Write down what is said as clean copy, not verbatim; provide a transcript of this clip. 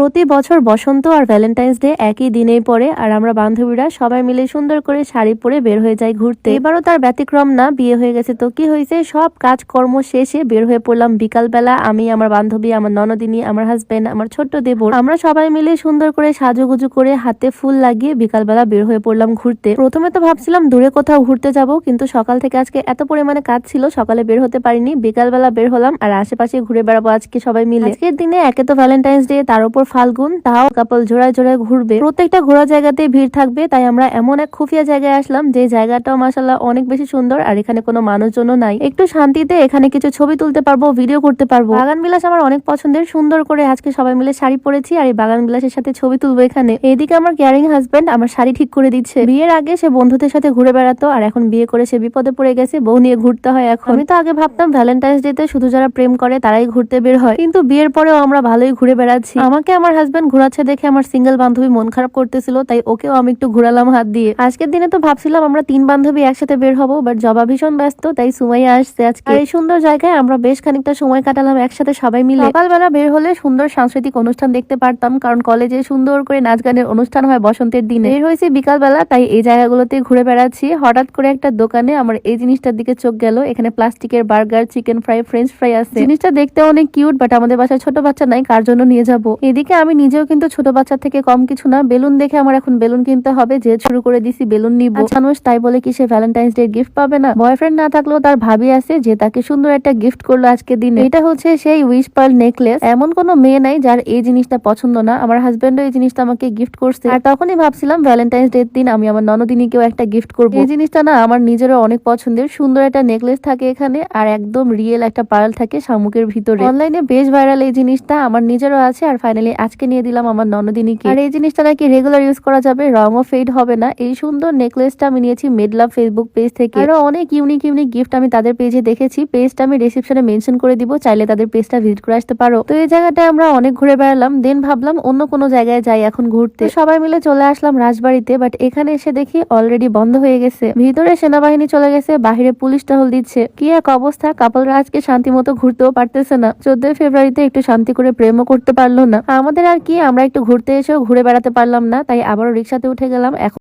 প্রতি বছর বসন্ত আর Valentine's day একই দিনেই পড়ে, আর আমরা বান্ধবীরা সবাই মিলে সুন্দর করে শাড়ি পরে বের হয়ে যাই ঘুরতে। এবারও তার ব্যতিক্রম না, বিয়ে হয়ে গেছে তো কি হয়েছে, সব কাজকর্ম শেষে বের হয়ে পড়লাম বিকালবেলা। আমি, আমার বান্ধবী, আমার ননদিনী, আমার হাজবেন্ড, আমার ছোট্ট দেবর, আমরা সবাই মিলে সুন্দর করে সাজুগুজু করে হাতে ফুল লাগিয়ে বিকালবেলা বের হয়ে পড়লাম ঘুরতে। প্রথমে তো ভাবছিলাম দূরে কোথাও ঘুরতে যাব, কিন্তু সকাল থেকে আজকে এত পরিমাণে কাজ ছিল, সকালে বের হতে পারিনি। বিকালবেলা বের হলাম আর আশেপাশে ঘুরে বেড়াবো আজকে সবাই মিলে। আজকের দিনে একে তো ভ্যালেন্টাইন্স ডে, তার উপর ফাল্গুন, তাও কাপল জোড়ায় জোড়ায় ঘুরবে। প্রত্যেকটা ঘোরা জায়গাতে ভিড় থাকবে, তাই আমরা এমন এক খুফিয়া জায়গায় আসলাম যে জায়গাটাও মাশাআল্লাহ অনেক বেশি সুন্দর, আর এখানে কোনো মানুষজনও নাই। একটু শান্তিতে এখানে কিছু ছবি তুলতে পারবো, ভিডিও করতে পারবো। বাগান বিলাস আমার অনেক পছন্দের, সুন্দর করে আজকে সবাই মিলে শাড়ি পরেছি আর এই বাগান বিলাসের সাথে ছবি তুলবো এখানে। এইদিকে আমার কেয়ারিং হাজবেন্ড আমার শাড়ি ঠিক করে দিচ্ছে। বিয়ের আগে সে বন্ধুদের সাথে ঘুরে বেড়াতো, আর এখন বিয়ে করে সে বিপদে পড়ে গেছে, বউ নিয়ে ঘুরতে হয় এখন। আমি তো আগে ভাবতাম ভ্যালেন্টাইন্স ডে তে শুধু যারা প্রেম করে তারাই ঘুরতে বের হয়, কিন্তু বিয়ের পরেও আমরা ভালোই ঘুরে বেড়াচ্ছি। আমাকে আমার হাজবেন্ড ঘোরাচ্ছে দেখে আমার সিঙ্গেল বান্ধবী মন খারাপ করতেছিল, তাই ওকেও আমি একটু ঘুরালাম হাত দিয়ে। আজকের দিনে তো ভাবছিলাম আমরা 3 বান্ধবী একসাথে বের হবো, বাট জবা ভীষণ ব্যস্ত, তাই সুমাইয়া আসছে আজকে। আর এই সুন্দর জায়গায় আমরা বেশ খানিকটা সময় কাটালাম একসাথে সবাই মিলে। সকালবেলা বের হলে সুন্দর সাংস্কৃতিক অনুষ্ঠান দেখতে পারতাম, কারণ কলেজে সুন্দর করে নাচ গানের অনুষ্ঠান হয় বসন্তের দিনে। বের হয়েছি বিকালবেলা, তাই এই জায়গাগুলোতে ঘুরে বেড়াচ্ছি। হঠাৎ করে একটা দোকানে আমার এই জিনিসটার দিকে চোখ গেল। এখানে প্লাস্টিকের burger, chicken fry, French fry আছে। জিনিসটা দেখতে অনেক কিউট, বাট আমাদের বাসায় ছোট বাচ্চা নাই, কার জন্য নিয়ে যাব। এদিকে আমি নিজেও কিন্তু ছোট বাচ্চা থেকে কম কিছু না। বেলুন দেখে আমার এখন বেলুন কিনতে হবে, যে শুরু করে দিছি বেলুন নিব। মানুষ তাই বলে কি সে ভ্যালেন্টাইন্স ডে গিফট পাবে না? বয়ফ্রেন্ড না থাকলেও তার ভাবি আছে যে তাকে সুন্দর একটা গিফট করলো আজকে দিনে। এটা হচ্ছে সেই উইশ পার্ল নেকলেস। এমন কোনো মেয়ে নাই যার এই জিনিসটা পছন্দ না। আমার হাজবেন্ডও এই জিনিসটা আমাকে গিফট করছে, আর তখনই ভাবছিলাম ভ্যালেন্টাইন্স ডে দিন আমি আমার ননদিনীকেও একটা গিফট করবো। এই জিনিসটা না আমার নিজেরও অনেক পছন্দের। সুন্দর একটা নেকলেস থাকে এখানে, আর একদম রিয়েল একটা পার্ল থাকে শামুকের ভিতরে। অনলাইনে বেশ ভাইরাল এই জিনিসটা, আমার নিজেরও আছে, আর ফাইনালি আজকে নিয়ে দিলাম আমার ননদিনীকে। আর এই জিনিসটা নাকি রেগুলার ইউজ করা যাবে, রঙও ফেড হবে না। এই সুন্দর নেকলেসটা আমি নিয়েছি মেডলাভ ফেসবুক পেজ থেকে। আরো অনেক ইউনিক ইউনিক গিফট আমি তাদের পেজে দেখেছি। পেজটা আমি ডেসক্রিপশনে মেনশন করে দিব, চাইলে তাদের পেজটা ভিজিট করে আসতে পারো। তো এই জায়গাটায় আমরা অনেক ঘুরে বেড়ালাম, দেন ভাবলাম অন্য কোনো জায়গায় যাই এখন ঘুরতে। সবাই মিলে চলে আসলাম রাজবাড়িতে, বাট এখানে এসে দেখি অলরেডি বন্ধ হয়ে গেছে। ভিতরে সেনাবাহিনী চলে গেছে, বাহিরে পুলিশ টহল দিচ্ছে। কি এক অবস্থা, কাপলরা আজকে শান্তি মতো ঘুরতেও পারতেছে না। 14 ফেব্রুয়ারিতে একটু শান্তি করে প্রেমও করতে পারলো না। আমাদের আর কি, আমরা একটু ঘুরতে এসেও ঘুরে বেড়াতে পারলাম না, তাই আবারও রিক্সাতে উঠে গেলাম। এখন